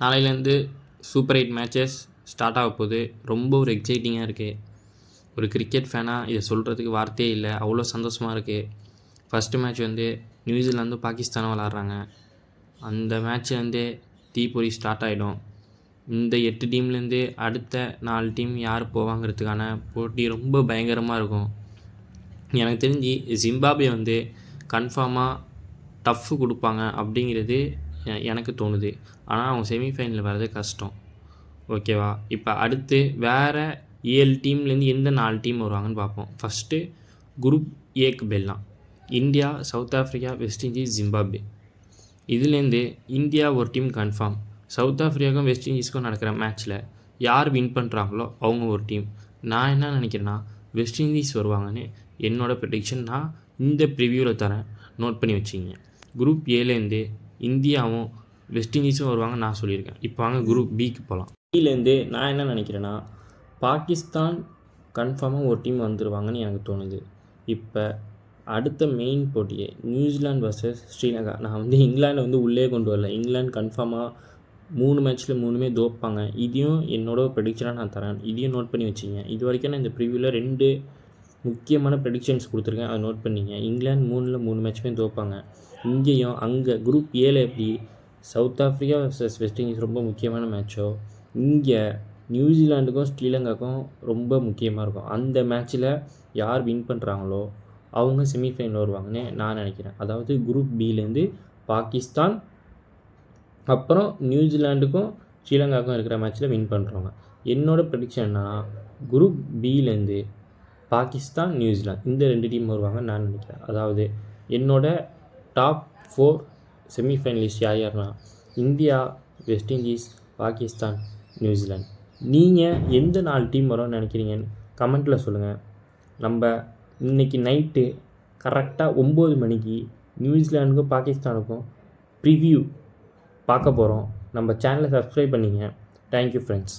நாளையிலேருந்து super 8 matches start ஆக போகுது. ரொம்ப ஒரு எக்ஸைட்டிங்காக இருக்குது. ஒரு கிரிக்கெட் ஃபேனாக இதை சொல்கிறதுக்கு வார்த்தையே இல்லை. அவ்வளோ சந்தோஷமாக இருக்குது. ஃபஸ்ட்டு மேட்ச் நியூசிலாந்து பாகிஸ்தானும் விளாட்றாங்க. அந்த மேட்ச் தீப்பொறி ஸ்டார்ட் ஆகிடும். இந்த 8 டீம்லேருந்து அடுத்த 4 டீம் யார் போவாங்கிறதுக்கான போட்டி ரொம்ப பயங்கரமாக இருக்கும். எனக்கு தெரிஞ்சு ஜிம்பாப்வே கன்ஃபார்மாக டஃப்பு கொடுப்பாங்க அப்படிங்கிறது எனக்கு தோணுது. ஆனால் அவங்க செமிஃபைனலில் வர்றது கஷ்டம். ஓகேவா? இப்போ அடுத்து வேறு 7 டீம்லேருந்து எந்த 4 டீம் வருவாங்கன்னு பார்ப்போம். ஃபஸ்ட்டு குரூப் ஏக்கு போயிடலாம். India, south Africa, west Indies, Zimbabwe. இதுலேருந்து இந்தியா ஒரு டீம் கன்ஃபார்ம். சவுத் ஆஃப்ரிக்காவுக்கும் வெஸ்ட் இண்டீஸ்க்கும் நடக்கிற மேட்ச்சில் யார் வின் பண்ணுறாங்களோ அவங்க ஒரு டீம். நான் என்ன நினைக்கிறேன்னா வெஸ்ட் இண்டீஸ் வருவாங்கன்னு என்னோடய ப்ரெடிக்ஷன் நான் இந்த ப்ரிவியூவில் தரேன். நோட் பண்ணி வச்சிங்க. குரூப் ஏலேருந்து இந்தியாவும் வெஸ்ட் இண்டீஸும் வருவாங்க நான் சொல்லியிருக்கேன். இப்போ வாங்க குரூப் பிக்கு போகலாம். பிலேருந்து நான் என்ன நினைக்கிறேன்னா பாகிஸ்தான் கன்ஃபார்மாக ஒரு டீம் வந்துடுவாங்கன்னு எனக்கு தோணுது. இப்போ அடுத்த மெயின் போட்டியே நியூசிலாந்து வர்சஸ் ஸ்ரீலங்கா. நான் இங்கிலாண்டை உள்ளே கொண்டு வரல. இங்கிலாந்து கன்ஃபார்மாக 3 மேட்ச்சில் 3மே தோப்பாங்க. இதையும் என்னோடய ப்ரெடிக்ஷனாக நான் தரேன். இதையும் நோட் பண்ணி வச்சிங்க. இது வரைக்கும் நான் இந்த ப்ரிவியூவில் 2 முக்கியமான ப்ரெடிக்ஷன்ஸ் கொடுத்துருக்கேன். அதை நோட் பண்ணிங்க. இங்கிலாந்து 3ல் 3 மேட்ச்சுமே தோப்பாங்க. இங்கேயும் அங்கே குரூப் ஏல எப்படி south Africa versus west Indies ரொம்ப முக்கியமான மேட்சோ, இங்கே நியூசிலாண்டுக்கும் ஸ்ரீலங்காவுக்கும் ரொம்ப முக்கியமாக இருக்கும். அந்த மேட்ச்சில் யார் வின் பண்ணுறாங்களோ அவங்க செமிஃபைனல் வருவாங்கன்னு நான் நினைக்கிறேன். அதாவது குரூப் பிலேருந்து பாகிஸ்தான் அப்புறம் நியூசிலாண்டுக்கும் ஸ்ரீலங்காவுக்கும் இருக்கிற மேட்ச்சில் வின் பண்ணுறவங்க. என்னோடய ப்ரெடிக்ஷன் என்னன்னா குரூப் பிலேருந்து பாகிஸ்தான், நியூசிலாந்து இந்த 2 டீம் வருவாங்க நான் நினைக்கிறேன். அதாவது என்னோடய டாப் 4 செமிஃபைனலிஸ்ட் யார்னா India, west Indies, Pakistan, New Zealand. நீங்கள் எந்த 4 டீம் வரும்னு நினைக்கிறீங்கன்னு கமெண்ட்டில் சொல்லுங்கள். நம்ம இன்றைக்கி நைட்டு கரெக்டாக 9 மணிக்கு நியூசிலாண்டுக்கும் பாகிஸ்தானுக்கும் ப்ரிவ்யூ பார்க்க போகிறோம். நம்ம சேனலை சப்ஸ்கிரைப் பண்ணிங்க. Thank you friends.